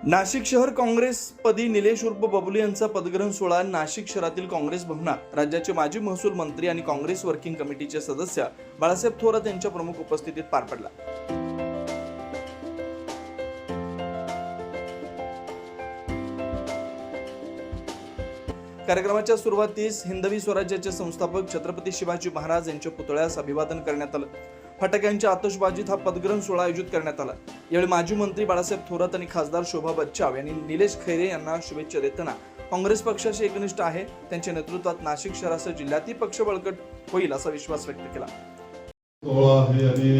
नाशिक शहर काँग्रेसपदी निलेश उर्फ बबलू यांचा पदग्रहण सोहळा नाशिक शहरातील काँग्रेस भवनात राज्याचे माजी महसूल मंत्री आणि काँग्रेस वर्किंग कमिटीचे सदस्य बाळासाहेब थोरात यांच्या प्रमुख उपस्थितीत पार पडला। कार्यक्रमाच्या सुरुवातीस हिंदवी स्वराज्याचे संस्थापक छत्रपती शिवाजी महाराज यांच्या पुतळ्यास अभिवादन करण्यात आलं। फटाक्यांच्या आतषबाजीत हा पदग्रहण सोहळा आयोजित करण्यात आला। यावेळी माजी मंत्री बाळासाहेब थोरात आणि खासदार शोभा बच्चाव यांनी निलेश खैरे यांना शुभेच्छा देताना काँग्रेस पक्षाशी एकनिष्ठ आहे, त्यांच्या नेतृत्वात नाशिक शहरासह जिल्ह्यातील पक्ष बळकट होईल असा विश्वास व्यक्त केला। सोहळा आहे आणि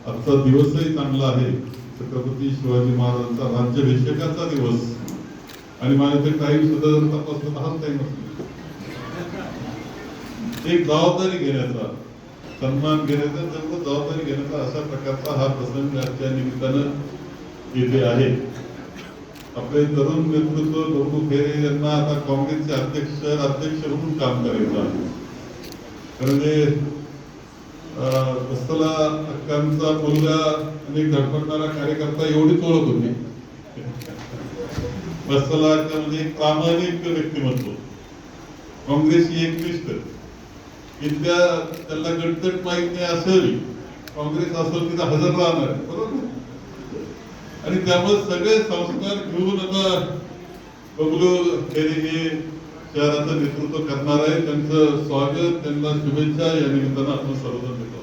आजचा दिवसही चांगला आहे। छत्रपती शिवाजी महाराजांचा राज्याभिषेकाचा दिवस आणि माझ्याकडे काही सुद्धा तपासलं तर हाच टाइम असतो, एक जबाबदारी घेण्याचा, सन्मान घेण्याचा, सर्व जबाबदारी घेण्याचा अशा प्रकारचा हा प्रसंग आजच्या निमित्तानं येथे आहे। आपले तरुण नेतृत्व बबलू खैरे यांना आता काँग्रेसचे अध्यक्ष म्हणून काम करायचं आहे। म्हणजे वत्सला अक्कांचा मुलगा आणि धडपडणारा कार्यकर्ता एवढीच ओळख होती। वत्सला अक्का म्हणजे एक प्रामाणिक व्यक्तिमत्व, काँग्रेसची एकनिष्ठ, इतक्या त्याला गटतट माहित नाही असेल, काँग्रेस असेल तिथं हजर राहणार, बरोबर। आणि त्यामुळे सगळे संस्कार घेऊन आता बबलू खैरे हे शहराचं नेतृत्व करणार आहे। त्यांचं स्वागत, त्यांना शुभेच्छा या निमित्तानं आपण सर्वजण देतो।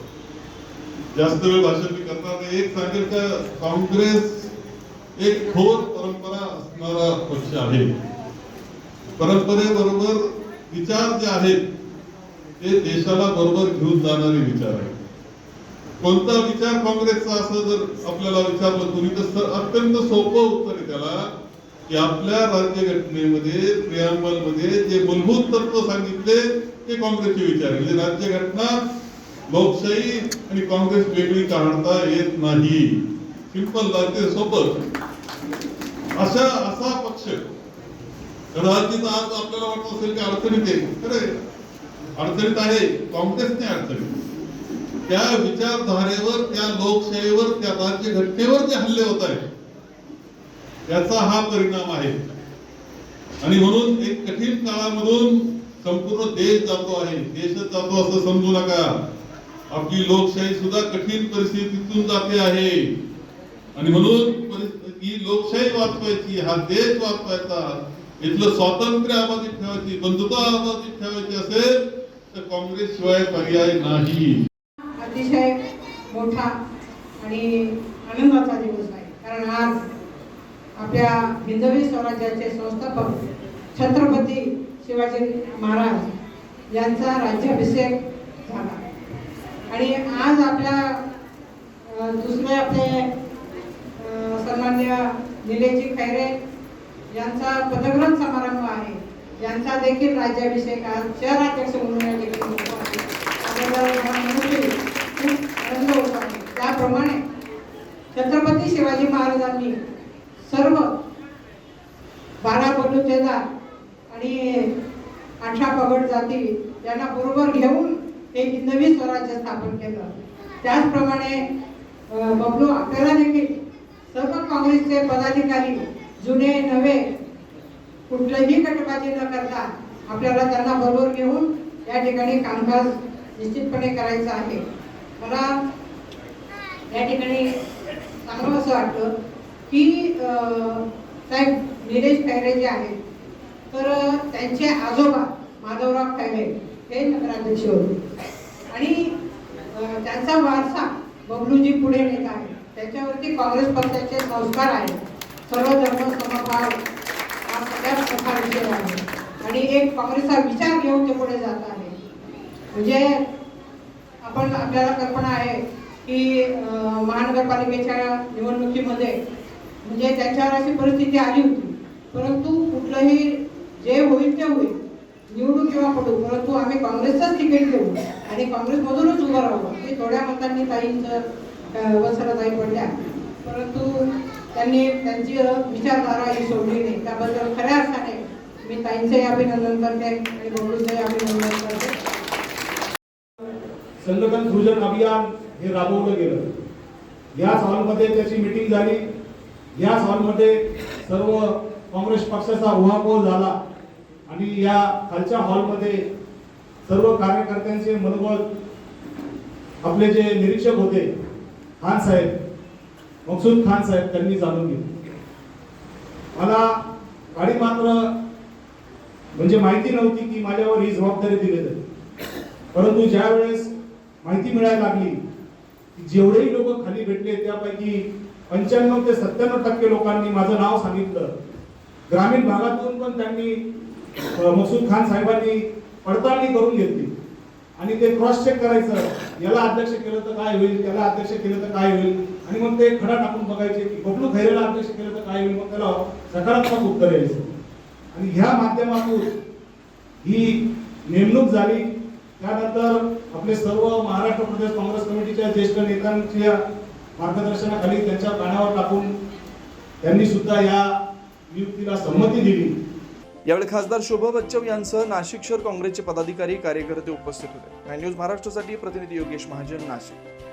जास्त वेळ भाषण मी करणार नाही। एक सांगेल का, काँग्रेस एक थोर परंपरा असणारा पक्ष आहे। परंपरेबरोबर विचार जे आहेत ते देशाला बरोबर घेऊन जाणारे विचार आहेत। कोणता विचार काँग्रेसचा असं जर आपल्याला विचारलं तुम्ही तर अत्यंत सोपं उत्तर आहे त्याला, की आपल्या राज्यघटनेमध्ये प्रिअम्बल मध्ये जे मूलभूत तत्व सांगितले ते काँग्रेसचे विचार आहे। म्हणजे राज्यघटना, लोकशाही आणि काँग्रेस वेगळी काढता येत नाही। सिंपल, लागते सोपं। असा पक्ष कदाचित आज आपल्याला वाटत असेल की अडचणीत आहे, खरे अडचणीत आहे, काँग्रेस नाही अडचणीत। त्या विचारधारेवर, त्या लोकशाहीवर, त्या राज्यघटनेवर जे हल्ले होत आहेत त्याचा हा परिणाम आहे। आणि म्हणून एक कठीण काळामधून संपूर्ण देश जातो आहे, देशच जातो असं समजू नका। आपली लोकशाही सुद्धा कठीण परिस्थितीतून जाते आहे। आणि म्हणून ही लोकशाही वाचवायची, हा देश वाचवायचा, इथलं स्वातंत्र्य अबाधित ठेवायची, बंधुता अबाधित ठेवायची असेल तर काँग्रेस शिवाय पर्याय नाही। अतिशय मोठा आणि आनंदाचा दिवस आहे, कारण आज आपल्या हिंदवी स्वराज्याचे संस्थापक छत्रपती शिवाजी महाराज यांचा राज्याभिषेक झाला। आणि आज आपल्या दुसरे आपले सन्माननीय निलेशजी खैरे यांचा पदग्रहण समारंभ आहे, यांचा देखील राज्याभिषेक आज शहराध्यक्ष म्हणून या ठिकाणी होतो आहे। आनंद होत आहे। त्याप्रमाणे छत्रपती शिवाजी महाराजांनी सर्व 12 बलुतेदार आणि 18 पगड जाती यांना बरोबर घेऊन हे हिंदवी स्वराज्य स्थापन केलं। त्याचप्रमाणे बबलू आपल्याला देखील सर्व काँग्रेसचे पदाधिकारी, जुने नवे, कुठलीही गटबाजी न करता आपल्याला त्यांना बरोबर घेऊन या ठिकाणी कामकाज निश्चितपणे करायचं आहे। मला या ठिकाणी चांगलं असं वाटलं की साहेब निलेश खैरे जे आहेत तर त्यांचे आजोबा माधवराव खैरे हे नगराध्यक्ष होते आणि त्यांचा वारसा बबलूजी पुढे नेत आहे। त्याच्यावरती काँग्रेस पक्षाचे संस्कार आहेत, सर्व धर्म समभाव हा सगळ्यात मोठा विषय आहे आणि एक काँग्रेसचा विचार घेऊन ते पुढे जात आहे। म्हणजे आपल्याला कल्पना आहे की महानगरपालिकेच्या निवडणुकीमध्ये म्हणजे त्यांच्यावर अशी परिस्थिती आली होती, परंतु कुठलंही जे होईल ते होईल, निवडू किंवा पडू, परंतु आम्ही काँग्रेसचंच तिकीट घेऊ आणि काँग्रेसमधूनच उभं राहू। ते थोड्या मतांनी वत्सलाताई पडल्या, परंतु त्यांनी त्यांची विचारधारा ही सोडली नाही। त्याबद्दल खऱ्या अर्थाने मी ताईंचे अभिनंदन करते आणि बबलूचे अभिनंदन करते। संघटन सृजन अभियान हे राबवलं गेलं। या हॉलमध्ये त्याची मीटिंग झाली याच हॉलमध्ये सर्व काँग्रेस पक्षाचा उहापोह झाला आणि या खालच्या हॉलमध्ये सर्व कार्यकर्त्यांचे मनोबल आपले जे निरीक्षक होते खान साहेब मकसूद खान साहेब त्यांनी जाणून घेतले. मला गाडी मात्र म्हणजे माहिती नव्हती की माझ्यावर ही जबाबदारी दिली जाईल. परंतु ज्या वेळेस माहिती मिळायला लागली की जेवढेही लोक खाली भेटले त्यापैकी 95 ते 97% लोकांनी माझं नाव सांगितलं. ग्रामीण भागातून पण त्यांनी मकसूद खान साहेबांनी पडताळणी करून घेतली आणि ते क्रॉस चेक करायचं, याला अध्यक्ष केलं तर काय होईल, त्याला अध्यक्ष केलं तर काय होईल, आणि मग ते खडा टाकून बघायचे की बबलू खैरेला अध्यक्ष केलं तर काय होईल, मग त्याला सकारात्मक उत्तर यायचं. आणि ह्या माध्यमातून ही नेमणूक झाली. त्यानंतर आपले सर्व महाराष्ट्र प्रदेश काँग्रेस कमिटीच्या ज्येष्ठ नेत्यांच्या मार्गदर्शनाखाली त्यांच्या कानावर टाकून त्यांनी सुद्धा या नियुक्तीला संमती दिली. यावेळी खासदार शोभा बच्चव यांसह नाशिक शहर काँग्रेसचे पदाधिकारी कार्यकर्ते उपस्थित होते. न्यूज महाराष्ट्रासाठी प्रतिनिधी योगेश महाजन, नाशिक.